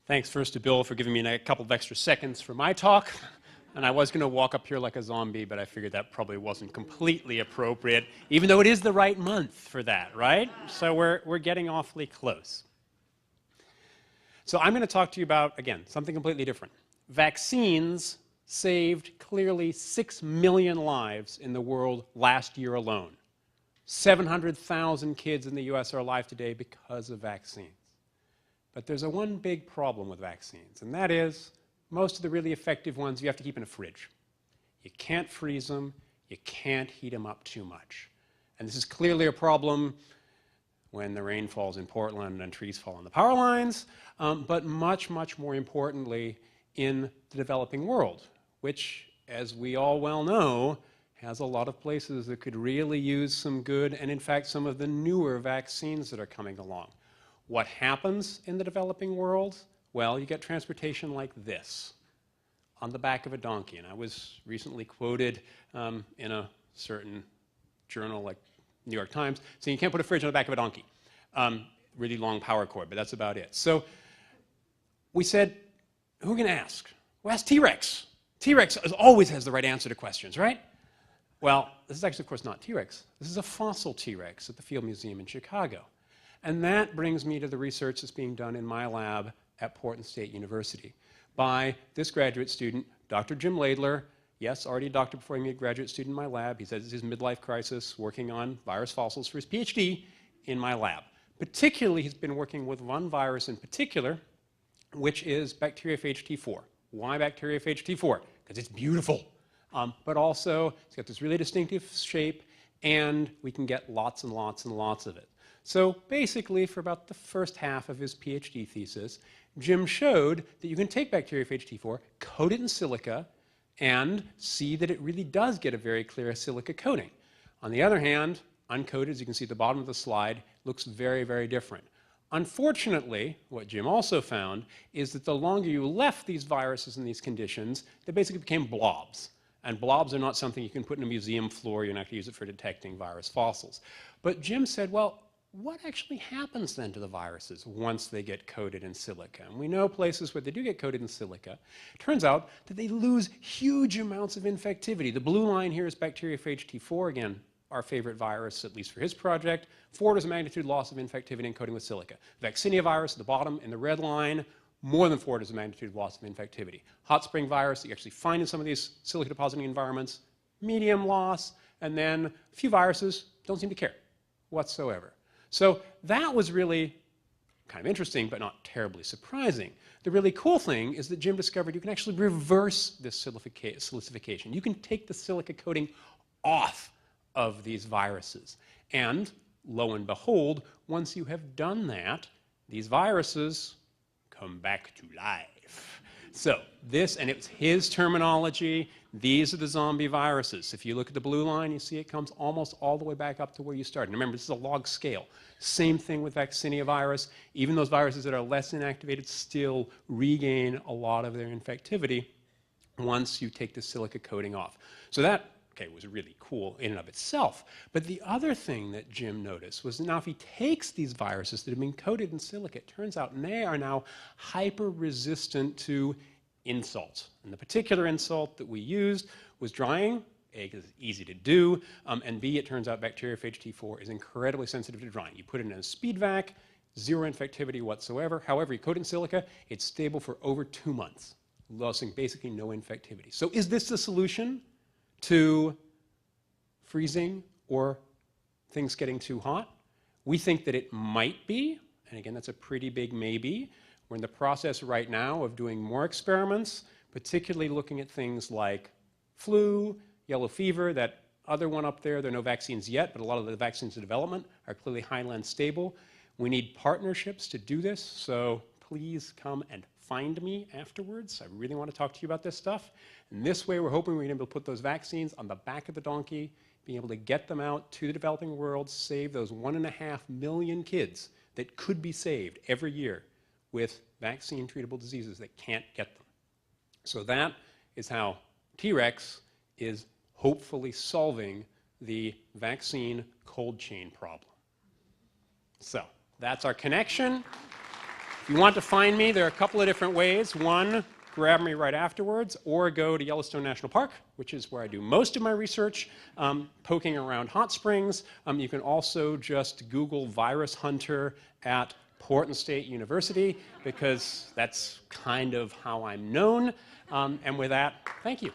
Thanks first to Bill for giving me a couple of extra seconds for my talk. And I was going to walk up here like a zombie, but I figured that probably wasn't completely appropriate, even though it is the right month for that, right? So we're getting awfully close. So I'm going to talk to you about, again, something completely different. Vaccines saved clearly 6 million lives in the world last year alone. 700,000 kids in the US are alive today because of vaccines. But there's one big problem with vaccines, and that is most of the really effective ones you have to keep in a fridge. You can't freeze them, you can't heat them up too much. And this is clearly a problem when the rain falls in Portland and trees fall on the power lines, but much, much more importantly in the developing world, which, as we all well know, has a lot of places that could really use some good and, in fact, some of the newer vaccines that are coming along. What happens in the developing world? Well, you get transportation like this, on the back of a donkey. And I was recently quoted in a certain journal like New York Times saying you can't put a fridge on the back of a donkey. Really long power cord, but that's about it. So we said, who are we going to ask? Well, ask T-Rex. T-Rex always has the right answer to questions, right? Well, this is actually, of course, not T-Rex. This is a fossil T-Rex at the Field Museum in Chicago. And that brings me to the research that's being done in my lab at Portland State University by this graduate student, Dr. Jim Laidler. Yes, already a doctor before he made a graduate student in my lab. He says it's his midlife crisis, working on virus fossils for his PhD in my lab. Particularly, he's been working with one virus in particular, which is bacteriophage T4. Why bacteriophage T4? Because it's beautiful. But also, it's got this really distinctive shape, and we can get lots and lots and lots of it. So basically, for about the first half of his PhD thesis, Jim showed that you can take bacteriophage T4, coat it in silica, and see that it really does get a very clear silica coating. On the other hand, uncoated, as you can see at the bottom of the slide, looks very, very different. Unfortunately, what Jim also found is that the longer you left these viruses in these conditions, they basically became blobs. And blobs are not something you can put in a museum floor. You're not going to use it for detecting virus fossils. But Jim said, well, what actually happens then to the viruses once they get coated in silica? And we know places where they do get coated in silica. It turns out that they lose huge amounts of infectivity. The blue line here is bacteriophage T4, again, our favorite virus, at least for his project. 4 orders of magnitude loss of infectivity in coating with silica. Vaccinia virus at the bottom in the red line, more than 4 orders of magnitude loss of infectivity. Hot spring virus that you actually find in some of these silica depositing environments, medium loss, and then a few viruses don't seem to care whatsoever. So that was really kind of interesting, but not terribly surprising. The really cool thing is that Jim discovered you can actually reverse this silicification. You can take the silica coating off of these viruses. And lo and behold, once you have done that, these viruses come back to life. So this, and it's his terminology, these are the zombie viruses. If you look at the blue line, you see it comes almost all the way back up to where you started. And remember, this is a log scale. Same thing with vaccinia virus. Even those viruses that are less inactivated still regain a lot of their infectivity once you take the silica coating off. So that, okay, was really cool in and of itself. But the other thing that Jim noticed was now if he takes these viruses that have been coated in silica, it turns out they are now hyper-resistant to insults. And the particular insult that we used was drying. A, because it's easy to do, and B, it turns out bacteriophage T4 is incredibly sensitive to drying. You put it in a speed vac, zero infectivity whatsoever. However, you coat it in silica, it's stable for over 2 months, losing basically no infectivity. So is this the solution to freezing or things getting too hot? We think that it might be, and again, that's a pretty big maybe. We're in the process right now of doing more experiments, particularly looking at things like flu, yellow fever, that other one up there. There are no vaccines yet, but a lot of the vaccines in development are clearly highly stable. We need partnerships to do this, so please come and find me afterwards. I really want to talk to you about this stuff. And this way, we're hoping we're going to be able to put those vaccines on the back of the donkey, being able to get them out to the developing world, save those 1.5 million kids that could be saved every year with vaccine-treatable diseases that can't get them. So that is how T-Rex is hopefully solving the vaccine cold chain problem. So that's our connection. If you want to find me, there are a couple of different ways. One, grab me right afterwards, or go to Yellowstone National Park, which is where I do most of my research, poking around hot springs. You can also just Google virus hunter at Portland State University, because that's kind of how I'm known. And with that, thank you.